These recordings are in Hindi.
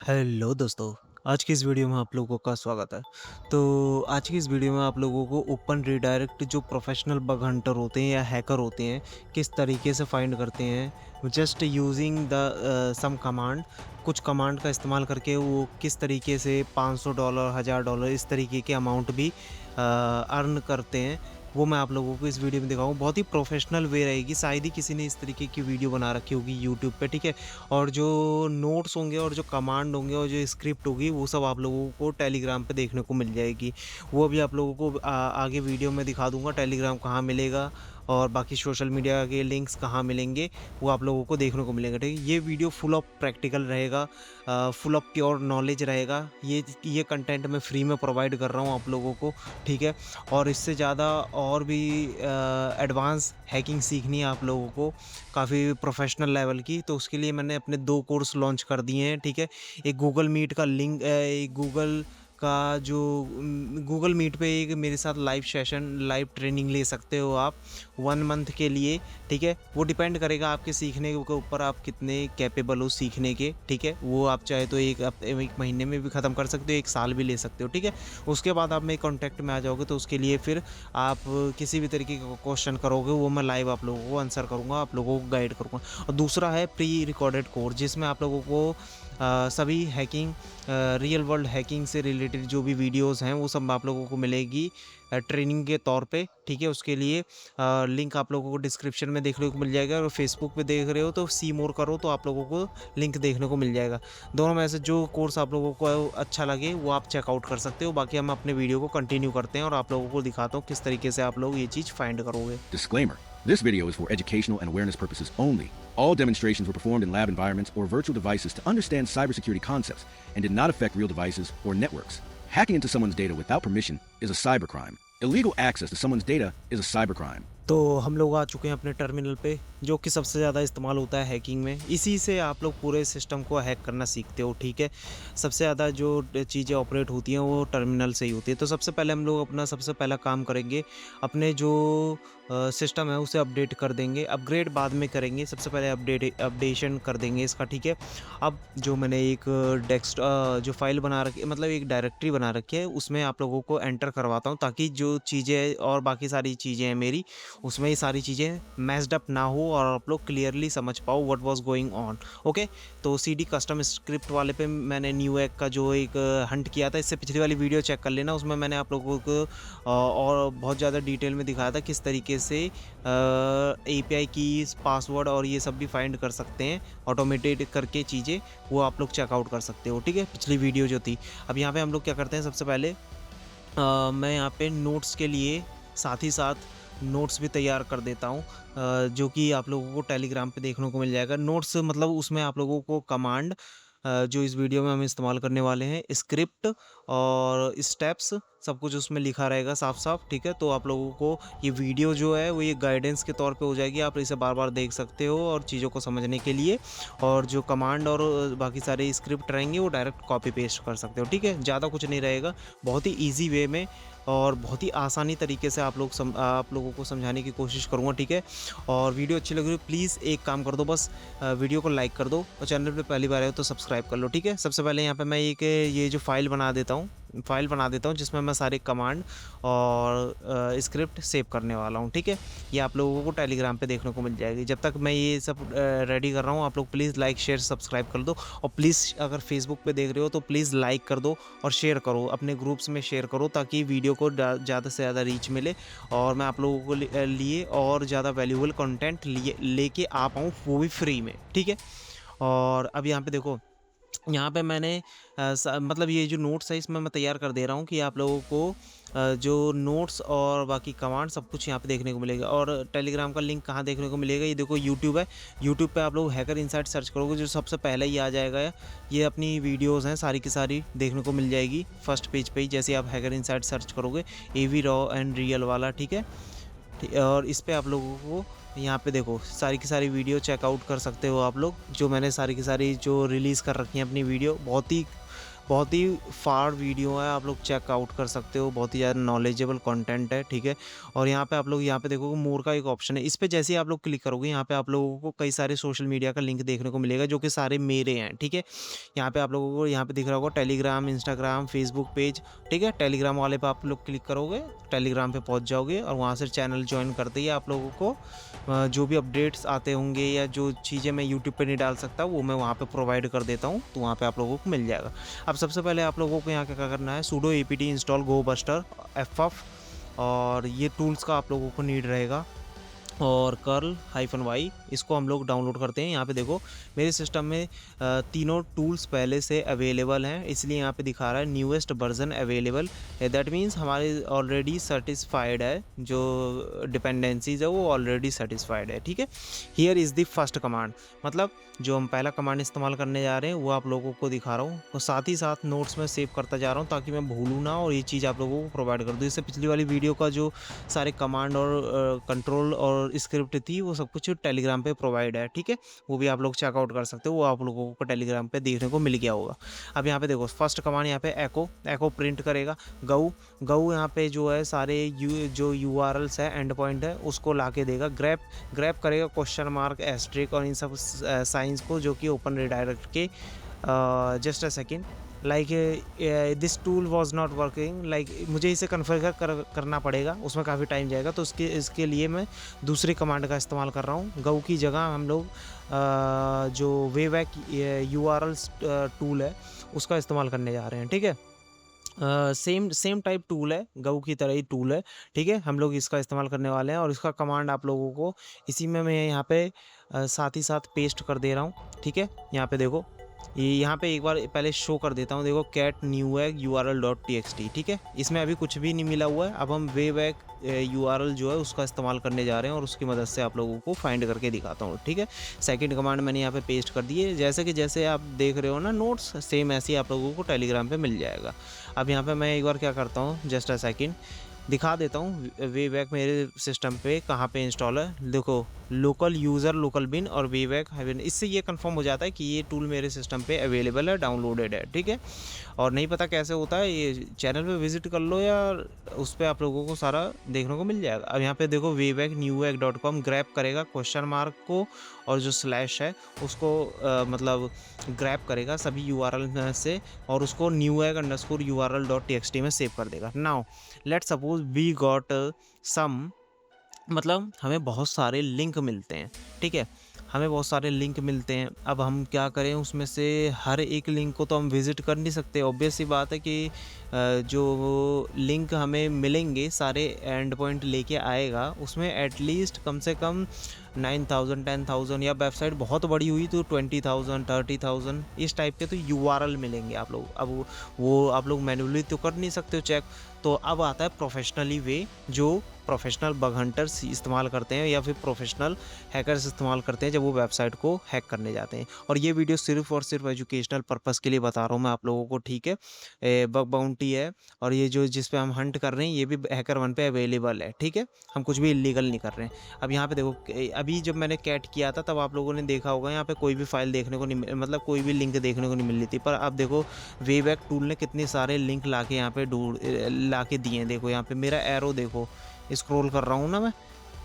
हेलो दोस्तों, आज की इस वीडियो में आप लोगों का स्वागत है। तो आज की इस वीडियो में आप लोगों को ओपन रीडायरेक्ट जो प्रोफेशनल बग हंटर होते हैं या हैकर होते हैं, किस तरीके से फाइंड करते हैं just using the some command. कुछ कमांड का इस्तेमाल करके वो किस तरीके से $500, $1000 इस तरीके के अमाउंट भी अर्न करते हैं, वो मैं आप लोगों को इस वीडियो में दिखाऊँगा। बहुत ही प्रोफेशनल वे रहेगी, शायद ही किसी ने इस तरीके की वीडियो बना रखी होगी यूट्यूब पे, ठीक है? और जो नोट्स होंगे और जो कमांड होंगे और जो स्क्रिप्ट होगी वो सब आप लोगों को टेलीग्राम पे देखने को मिल जाएगी। वो भी आप लोगों को आगे वीडियो में दिखा दूँगा टेलीग्राम कहाँ मिलेगा और बाकी सोशल मीडिया के लिंक्स कहाँ मिलेंगे, वो आप लोगों को देखने को मिलेंगे, ठीक है? ये वीडियो फुल ऑफ प्रैक्टिकल रहेगा, फुल ऑफ प्योर नॉलेज रहेगा। ये कंटेंट मैं फ्री में प्रोवाइड कर रहा हूँ आप लोगों को, ठीक है? और इससे ज़्यादा और भी एडवांस हैकिंग सीखनी है आप लोगों को, काफ़ी प्रोफेशनल लेवल की, तो उसके लिए मैंने अपने 2 कोर्स लॉन्च कर दिए हैं, ठीक है? एक गूगल मीट का लिंक एक गूगल का जो गूगल मीट पे एक मेरे साथ लाइव सेशन, लाइव ट्रेनिंग ले सकते हो आप 1 मंथ के लिए, ठीक है? वो डिपेंड करेगा आपके सीखने के ऊपर, आप कितने कैपेबल हो सीखने के, ठीक है? वो आप चाहे तो 1 महीने में भी ख़त्म कर सकते हो, 1 साल भी ले सकते हो, ठीक है? उसके बाद आप मेरे कॉन्टैक्ट में आ जाओगे, तो उसके लिए फिर आप किसी भी तरीके का क्वेश्चन करोगे, वो मैं लाइव आप लोगों को आंसर करूँगा, आप लोगों को गाइड करूँगा। और दूसरा है प्री रिकॉर्डेड कोर्स, जिसमें आप लोगों को सभी हैकिंग, रियल वर्ल्ड हैकिंग से रिलेटेड जो भी वीडियोस हैं वो सब आप लोगों को मिलेगी ट्रेनिंग के तौर पे, ठीक है? उसके लिए लिंक आप लोगों को डिस्क्रिप्शन में देखने को मिल जाएगा, और फेसबुक पे देख रहे हो तो सी मोर करो तो आप लोगों को लिंक देखने को मिल जाएगा। दोनों में से जो कोर्स आप लोगों को अच्छा लगे वो आप चेकआउट कर सकते हो। बाकी हम अपने वीडियो को कंटिन्यू करते हैं और आप लोगों को दिखाता हूँ किस तरीके से आप लोग ये चीज़ फाइंड करोगे। Disclaimer. This video is for educational and awareness purposes only. All demonstrations were performed in lab environments or virtual devices to understand cybersecurity concepts and did not affect real devices or networks. Hacking into someone's data without permission is a cybercrime. Illegal access to someone's data is a cybercrime. तो हम लोग आ चुके हैं अपने टर्मिनल पे, जो कि सबसे ज़्यादा इस्तेमाल होता है हैकिंग में। इसी से आप लोग पूरे सिस्टम को हैक करना सीखते हो, ठीक है? सबसे ज़्यादा जो चीज़ें ऑपरेट होती हैं वो टर्मिनल से ही होती है। तो सबसे पहले हम लोग अपना सबसे पहला काम करेंगे, अपने जो सिस्टम है उसे अपडेट कर देंगे। अपग्रेड बाद में करेंगे, सबसे पहले अपडेशन कर देंगे इसका, ठीक है? अब जो मैंने एक जो फाइल बना रखी, मतलब एक डायरेक्टरी बना रखी है, उसमें आप लोगों को एंटर करवाता हूँ, ताकि जो चीज़ें और बाकी सारी चीज़ें हैं मेरी, उसमें ये सारी चीज़ें मैस्ड अप ना हो और आप लोग क्लियरली समझ पाओ what was going on. Okay, तो सीडी कस्टम स्क्रिप्ट वाले पे मैंने न्यू एग का जो एक हंट किया था, इससे पिछली वाली वीडियो चेक कर लेना, उसमें मैंने आप लोगों को और बहुत ज़्यादा डिटेल में दिखाया था किस तरीके से एपीआई कीज़, पासवर्ड और ये सब भी फाइंड कर सकते हैं ऑटोमेटेड करके चीज़ें, वो आप लोग चेकआउट कर सकते हो, ठीक है? पिछली वीडियो जो थी। अब यहाँ पे हम लोग क्या करते हैं, सबसे पहले मैं यहाँ पे नोट्स के लिए साथ ही साथ नोट्स भी तैयार कर देता हूँ, जो कि आप लोगों को टेलीग्राम पे देखने को मिल जाएगा। नोट्स मतलब उसमें आप लोगों को कमांड, जो इस वीडियो में हम इस्तेमाल करने वाले हैं, स्क्रिप्ट और स्टेप्स, सब कुछ उसमें लिखा रहेगा साफ-साफ, ठीक है? तो आप लोगों को ये वीडियो जो है वो ये गाइडेंस के तौर पे हो जाएगी, आप इसे बार-बार देख सकते हो और चीज़ों को समझने के लिए, और जो कमांड और बाकी सारे स्क्रिप्ट रहेंगे वो डायरेक्ट कॉपी पेस्ट कर सकते हो, ठीक है? ज़्यादा कुछ नहीं रहेगा, बहुत ही ईज़ी वे में और बहुत ही आसानी तरीके से आप लोगों को समझाने की कोशिश करूँगा, ठीक है? और वीडियो अच्छी लग रही हो प्लीज़ एक काम कर दो, बस वीडियो को लाइक कर दो और चैनल पे पहली बार आए हो तो सब्सक्राइब कर लो, ठीक है? सबसे पहले यहाँ पे मैं ये जो फाइल बना देता हूँ जिसमें मैं सारे कमांड और स्क्रिप्ट सेव करने वाला हूँ, ठीक है? ये आप लोगों को टेलीग्राम पे देखने को मिल जाएगी। जब तक मैं ये सब रेडी कर रहा हूँ, आप लोग प्लीज़ लाइक, शेयर, सब्सक्राइब कर दो, और प्लीज़ अगर फेसबुक पे देख रहे हो तो प्लीज़ लाइक कर दो और शेयर करो, अपने ग्रुप्स में शेयर करो, ताकि वीडियो को ज़्यादा से ज़्यादा रीच मिले और मैं आप लोगों को लिए और ज़्यादा वैल्यूएबल कंटेंट लेके आ पाऊँ, वो भी फ्री में, ठीक है? और अब यहाँ पे देखो, यहाँ पे मैंने मतलब ये जो नोट्स है इसमें मैं तैयार कर दे रहा हूँ कि आप लोगों को जो नोट्स और बाकी कमांड सब कुछ यहाँ पे देखने को मिलेगा। और टेलीग्राम का लिंक कहाँ देखने को मिलेगा, ये देखो यूट्यूब है, यूट्यूब पे आप लोग हैकर इनसाइट सर्च करोगे, जो सबसे पहले ही आ जाएगा। ये अपनी वीडियोज़ हैं सारी की सारी देखने को मिल जाएगी फर्स्ट पेज पे ही, जैसे आप हैकर इनसाइट सर्च करोगे, एवी रॉ एंड रियल वाला, ठीक है? और इस पे आप लोगों को यहाँ पे देखो सारी की सारी वीडियो चेकआउट कर सकते हो आप लोग, जो मैंने सारी की सारी जो रिलीज़ कर रखी हैं अपनी वीडियो, बहुत ही बहुत ही फाड़ वीडियो है, आप लोग चेकआउट कर सकते हो, बहुत ही ज़्यादा नॉलेजेबल कंटेंट है, ठीक है। और यहाँ पे आप लोग यहाँ पे देखोगे मोर का एक ऑप्शन है, इस पे जैसे ही आप लोग क्लिक करोगे यहाँ पे आप लोगों को कई सारे सोशल मीडिया का लिंक देखने को मिलेगा जो कि सारे मेरे हैं, ठीक है। यहाँ पे आप लोगों को यहाँ पे दिख रहा होगा टेलीग्राम, इंस्टाग्राम, फेसबुक पेज, ठीक है। टेलीग्राम वाले पे आप लोग क्लिक करोगे, टेलीग्राम पे पहुँच जाओगे और वहाँ से चैनल ज्वाइन करते ही आप लोगों को जो भी अपडेट्स आते होंगे या जो चीज़ें मैं यूट्यूब पे नहीं डाल सकता वो मैं वहाँ पे प्रोवाइड कर देता हूँ, तो वहाँ पे आप लोगों को मिल जाएगा। अब सबसे पहले आप लोगों को यहाँ क्या करना है, sudo apt install GoBuster FF, और ये टूल्स का आप लोगों को नीड रहेगा, और curl-y इसको हम लोग डाउनलोड करते हैं। यहाँ पे देखो मेरे सिस्टम में तीनों टूल्स पहले से अवेलेबल हैं, इसलिए यहाँ पे दिखा रहा है newest version available. That means हमारे ऑलरेडी सेटिस्फाइड है, जो डिपेंडेंसीज है वो ऑलरेडी सेटिस्फाइड है, ठीक है। Here is the first command, मतलब जो हम पहला कमांड इस्तेमाल करने जा रहे हैं वो आप लोगों को दिखा रहा हूँ, और साथ ही साथ नोट्स में सेव करता जा रहा हूँ ताकि मैं भूलूँ ना, और ये चीज़ आप लोगों को प्रोवाइड कर दूँ। इससे पिछली वाली वीडियो का जो सारे कमांड और कंट्रोल और स्क्रिप्ट थी वो सब कुछ टेलीग्राम पे प्रोवाइड है, ठीक है। वो भी आप लोग चेकआउट कर सकते हो, वो आप लोगों को टेलीग्राम पे देखने को मिल गया होगा। अब यहाँ पे देखो फर्स्ट कमांड यहाँ पे एको प्रिंट करेगा। गऊ यहाँ पे जो है सारे जो यूआरएल्स है, एंड पॉइंट है, उसको ला के देगा। ग्रैप करेगा क्वेश्चन मार्क, एस्ट्रिक और इन सब साइंस को जो कि ओपन रिडायरेक्ट के। Just a second, like this tool was not working, like मुझे इसे कन्फिगर करना पड़ेगा, उसमें काफ़ी टाइम जाएगा, तो इसके लिए मैं दूसरी कमांड का इस्तेमाल कर रहा हूँ। गऊ की जगह हम लोग जो वेवैक यूआरएल्स टूल है उसका इस्तेमाल करने जा रहे हैं, ठीक है। सेम टाइप टूल है, गऊ की तरह ही टूल है, ठीक है। हम लोग इसका इस्तेमाल करने वाले हैं और इसका कमांड आप लोगों को इसी में मैं यहाँ पे साथ ही साथ पेस्ट कर दे रहा हूँ, ठीक है। यहाँ पे देखो, ये यहाँ पे एक बार पहले शो कर देता हूँ, देखो cat newegg url.txt, ठीक है। इसमें अभी कुछ भी नहीं मिला हुआ है, अब हम वेवैक URL जो है उसका इस्तेमाल करने जा रहे हैं और उसकी मदद से आप लोगों को फाइंड करके दिखाता हूँ, ठीक है। सेकंड कमांड मैंने यहाँ पे पेस्ट कर दी है, जैसे आप देख रहे हो ना नोट्स, सेम ऐसे ही आप लोगों को टेलीग्राम पे मिल जाएगा। अब यहाँ पे मैं एक बार क्या करता हूँ, जस्ट अ सेकेंड दिखा देता हूँ वेवैक मेरे सिस्टम पे कहाँ पे इंस्टॉल है। देखो लोकल यूज़र लोकल बिन और वेवैक हैवन, इससे ये कंफर्म हो जाता है कि ये टूल मेरे सिस्टम पे अवेलेबल है, डाउनलोडेड है, ठीक है। और नहीं पता कैसे होता है, ये चैनल पे विजिट कर लो या उस पर आप लोगों को सारा देखने को मिल जाएगा। अब यहाँ पे देखो वेवैक newegg.com ग्रैप करेगा क्वेश्चन मार्क को और जो स्लैश है उसको मतलब ग्रैप करेगा सभी यूआरएल में से और उसको newegg_url.txt में सेव कर देगा। Now let's suppose we got some, मतलब हमें बहुत सारे लिंक मिलते हैं, ठीक है, हमें बहुत सारे लिंक मिलते हैं। अब हम क्या करें, उसमें से हर एक लिंक को तो हम विज़िट कर नहीं सकते, ऑब्वियस सी बात है कि जो लिंक हमें मिलेंगे सारे एंड पॉइंट लेके आएगा, उसमें एटलीस्ट कम से कम 9,000 10,000 या वेबसाइट बहुत बड़ी हुई तो 20,000 30,000 इस टाइप के तो यूआरएल मिलेंगे आप लोग। अब वो आप लोग मैन्युअली तो कर नहीं सकते हो चेक, तो अब आता है प्रोफेशनली वे, जो प्रोफेशनल बग हंटर्स इस्तेमाल करते हैं या फिर प्रोफेशनल हैकर्स इस्तेमाल करते हैं जब वो वेबसाइट को हैक करने जाते हैं। और ये वीडियो सिर्फ और सिर्फ एजुकेशनल पर्पस के लिए बता रहा हूँ मैं आप लोगों को, ठीक है। बग बाउंटी है और ये जो जिस पे हम हंट कर रहे हैं ये भी HackerOne पे अवेलेबल है, ठीक है। हम कुछ भी इलीगल नहीं कर रहे हैं। अब यहाँ पे देखो, अभी जब मैंने कैट किया था तब आप लोगों ने देखा होगा यहाँ पे कोई भी फाइल देखने को नहीं, मतलब कोई भी लिंक देखने को नहीं मिल रही थी, पर अब देखो वेवैक टूल ने कितने सारे लिंक ला के यहाँ पे ला के दिए हैं। देखो यहाँ पे मेरा एरो देखो, स्क्रॉल कर रहा हूँ ना मैं,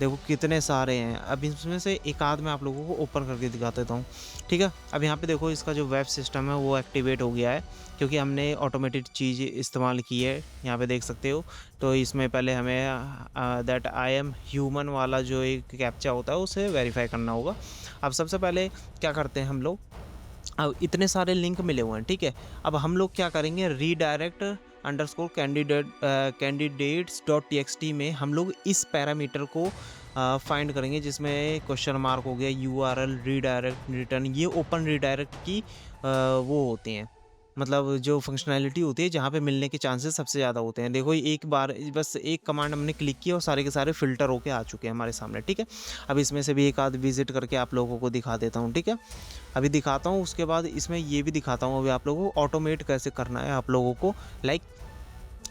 देखो कितने सारे हैं। अब इसमें से एक आध मैं आप लोगों को ओपन करके दिखा देता हूँ, ठीक है। अब यहाँ पे देखो इसका जो वेब सिस्टम है वो एक्टिवेट हो गया है क्योंकि हमने ऑटोमेटेड चीज़ इस्तेमाल की है, यहाँ पे देख सकते हो। तो इसमें पहले हमें दैट आई एम ह्यूमन वाला जो एक कैप्चा होता है उसे वेरीफाई करना होगा। अब सबसे पहले क्या करते हैं हम लोग, अब इतने सारे लिंक मिले हुए हैं, ठीक है। अब हम लोग क्या करेंगे, रीडायरेक्ट कैंडिडेट्स.txt में हम लोग इस पैरामीटर को फाइंड करेंगे जिसमें क्वेश्चन मार्क हो गया, यूआरएल, रीडायरेक्ट, रिटर्न, ये ओपन रीडायरेक्ट की वो होते हैं, मतलब जो फंक्शनैलिटी होती है जहाँ पे मिलने के चांसेस सबसे ज़्यादा होते हैं। देखो एक बार बस एक कमांड हमने क्लिक किया और सारे के सारे फ़िल्टर होके आ चुके हैं हमारे सामने, ठीक है। अब इसमें से भी एक आध विजिट करके आप लोगों को दिखा देता हूँ, ठीक है। अभी दिखाता हूँ, उसके बाद इसमें ये भी दिखाता हूँ अभी आप लोगों को ऑटोमेट कैसे करना है आप लोगों को। लाइक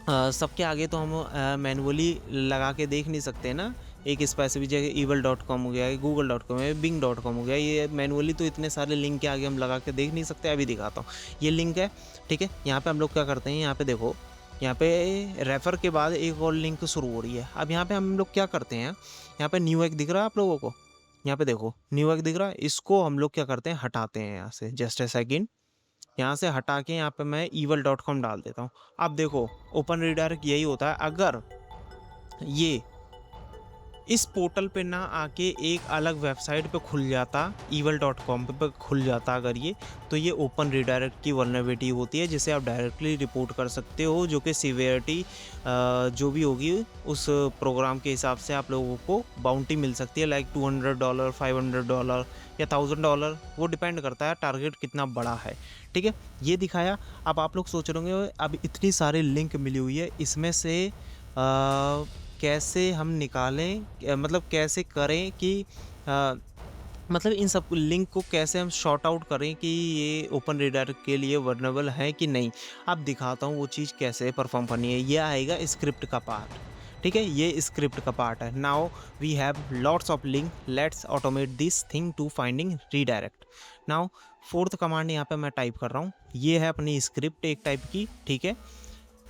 सबके आगे तो हम मैनुअली लगा के देख नहीं सकते ना एक स्पेसिफिक जगह evil.com हो गया, google.com है, bing.com हो गया। ये मैनुअली तो इतने सारे लिंक के आगे हम लगा के देख नहीं सकते, अभी दिखाता हूँ। ये लिंक है, ठीक है। यहाँ पे हम लोग क्या करते हैं, यहाँ पे देखो, यहाँ पे रेफ़र के बाद एक और लिंक शुरू हो रही है। अब यहाँ पे हम लोग क्या करते हैं, यहाँ पे न्यू एक दिख रहा है आप लोगों को, यहाँ पे देखो न्यू एक दिख रहा है, इसको हम लोग क्या करते हैं, हटाते हैं यहाँ से। जस्ट ए सेकेंड, यहाँ से हटा के यहाँ पे मैं evil.com डाल देता हूँ। अब देखो ओपन रीडायरेक्ट यही होता है, अगर ये इस पोर्टल पे ना आके एक अलग वेबसाइट पे खुल जाता, evil.com पे खुल जाता अगर ये, तो ये ओपन रीडायरेक्ट की वल्नरेबिलिटी होती है, जिसे आप डायरेक्टली रिपोर्ट कर सकते हो, जो कि सीवियरिटी जो भी होगी उस प्रोग्राम के हिसाब से आप लोगों को बाउंटी मिल सकती है, लाइक $200, $500 या $1000, वो डिपेंड करता है टारगेट कितना बड़ा है, ठीक है। ये दिखाया। अब आप लोग सोच रहे होंगे अब इतनी सारी लिंक मिली हुई है, इसमें से कैसे हम निकालें, मतलब कैसे करें कि मतलब इन सब लिंक को कैसे हम शॉर्ट आउट करें कि ये ओपन रीडायरेक्ट के लिए वर्नेबल है कि नहीं। अब दिखाता हूँ वो चीज़ कैसे परफॉर्म करनी है। ये आएगा स्क्रिप्ट का पार्ट, ठीक है, ये स्क्रिप्ट का पार्ट है। Now we have lots of link, let's automate this thing to finding redirect. Now fourth command यहाँ पे मैं टाइप कर रहा हूँ, ये है अपनी स्क्रिप्ट एक टाइप की, ठीक है।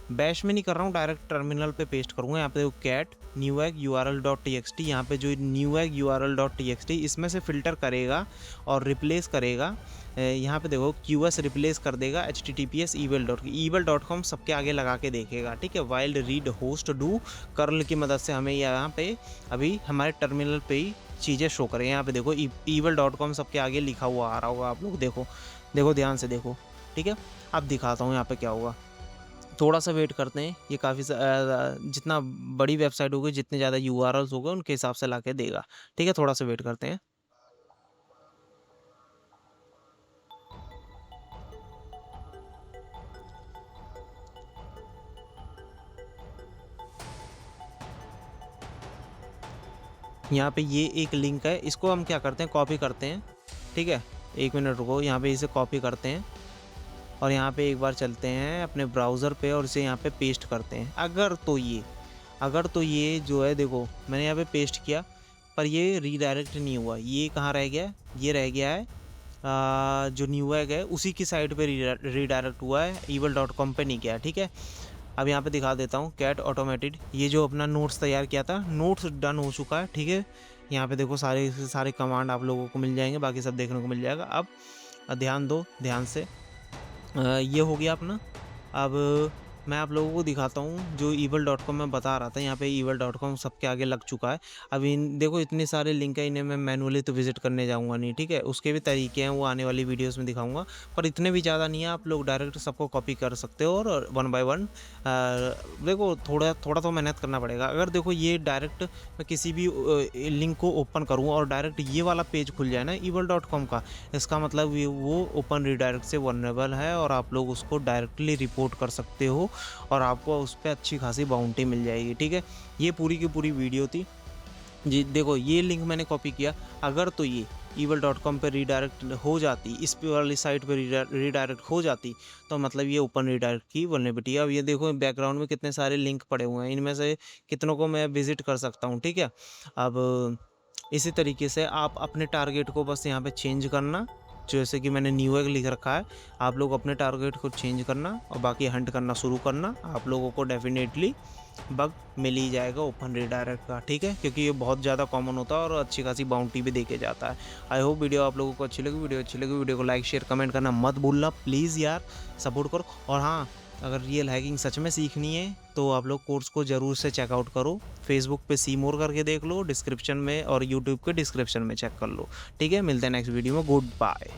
बैश में नहीं कर रहा हूँ, डायरेक्ट टर्मिनल पे पेस्ट करूँगा। यहाँ पे देखो कैट newegg url.txt, यहाँ पे जो newegg url.txt इसमें से फ़िल्टर करेगा और रिप्लेस करेगा। यहाँ पे देखो qs रिप्लेस कर देगा https evil.com सबके आगे लगा के देखेगा, ठीक है। Wild read host do curl की मदद से हमें यहाँ पे अभी हमारे टर्मिनल पे ही चीज़ें शो करें। यहाँ पे देखो evil.com सबके आगे लिखा हुआ आ रहा होगा, आप लोग देखो ध्यान से देखो, ठीक है। अब दिखाता हूँ यहाँ पे क्या होगा, थोड़ा सा वेट करते हैं। ये काफ़ी जितना बड़ी वेबसाइट होगी, जितने ज़्यादा URLs होगा उनके हिसाब से ला के देगा, ठीक है। थोड़ा सा वेट करते हैं। यहाँ पे ये एक लिंक है, इसको हम क्या करते हैं, कॉपी करते हैं, ठीक है। एक मिनट रुको, यहाँ पे इसे कॉपी करते हैं और यहाँ पे एक बार चलते हैं अपने ब्राउज़र पे और इसे यहाँ पे पेस्ट करते हैं। अगर तो ये जो है, देखो मैंने यहाँ पे पेस्ट किया पर ये रीडायरेक्ट नहीं हुआ। ये कहाँ रह गया, ये रह गया है जो न्यूएग है उसी की साइट पे रीडायरेक्ट हुआ है, evil.com पे नहीं गया, ठीक है। अब यहाँ पे दिखा देता हूँ कैट ऑटोमेटेड, ये जो अपना नोट्स तैयार किया था, नोट्स डन हो चुका है, ठीक है। यहाँ पे देखो सारे कमांड आप लोगों को मिल जाएंगे, बाकी सब देखने को मिल जाएगा। अब ध्यान दो ध्यान से, ये हो गया अपना। अब मैं आप लोगों को दिखाता हूँ जो evil.com मैं बता रहा था, यहाँ पे evil.com सबके आगे लग चुका है। अब इन देखो इतने सारे लिंक है, इन्हें मैं मैनुअली तो विजिट करने जाऊँगा नहीं, ठीक है। उसके भी तरीके हैं, वो आने वाली वीडियोस में दिखाऊंगा, पर इतने भी ज़्यादा नहीं है। आप लोग डायरेक्ट सबको कॉपी कर सकते हो और 1 बाय 1 देखो थोड़ा तो मेहनत करना पड़ेगा। अगर देखो ये डायरेक्ट मैं किसी भी लिंक को ओपन करूँ और डायरेक्ट ये वाला पेज खुल जाए ना evil.com का, इसका मतलब वो ओपन रीडायरेक्ट से वल्नरेबल है और आप लोग उसको डायरेक्टली रिपोर्ट कर सकते हो और आपको उस पर अच्छी खासी बाउंटी मिल जाएगी, ठीक है। ये पूरी की पूरी वीडियो थी जी। देखो ये लिंक मैंने कॉपी किया, अगर तो ये evil.com पे रीडायरेक्ट हो जाती, इस पे वाली साइट पे रीडायरेक्ट हो जाती, तो मतलब ये ओपन रीडायरेक्ट की वल्नरेबिलिटी है। अब ये देखो बैकग्राउंड में कितने सारे लिंक पड़े हुए हैं, इनमें से कितनों को मैं विजिट कर सकता हूँ, ठीक है। अब इसी तरीके से आप अपने टारगेट को बस यहाँ पे चेंज करना, जैसे कि मैंने न्यूएग लिख रखा है, आप लोग अपने टारगेट को चेंज करना और बाकी हंट करना शुरू करना। आप लोगों को डेफिनेटली बग मिल ही जाएगा ओपन रीडायरेक्ट का, ठीक है, क्योंकि ये बहुत ज़्यादा कॉमन होता है और अच्छी खासी बाउंटी भी देके जाता है। आई होप वीडियो आप लोगों को अच्छी लगी। वीडियो को लाइक शेयर कमेंट करना मत भूलना प्लीज़ यार, सपोर्ट करो। और हाँ, अगर रियल हैकिंग सच में सीखनी है तो आप लोग कोर्स को ज़रूर से चेकआउट करो। फेसबुक पे सी मोर करके देख लो डिस्क्रिप्शन में, और यूट्यूब के डिस्क्रिप्शन में चेक कर लो, ठीक है। मिलते हैं नेक्स्ट वीडियो में, गुड बाय।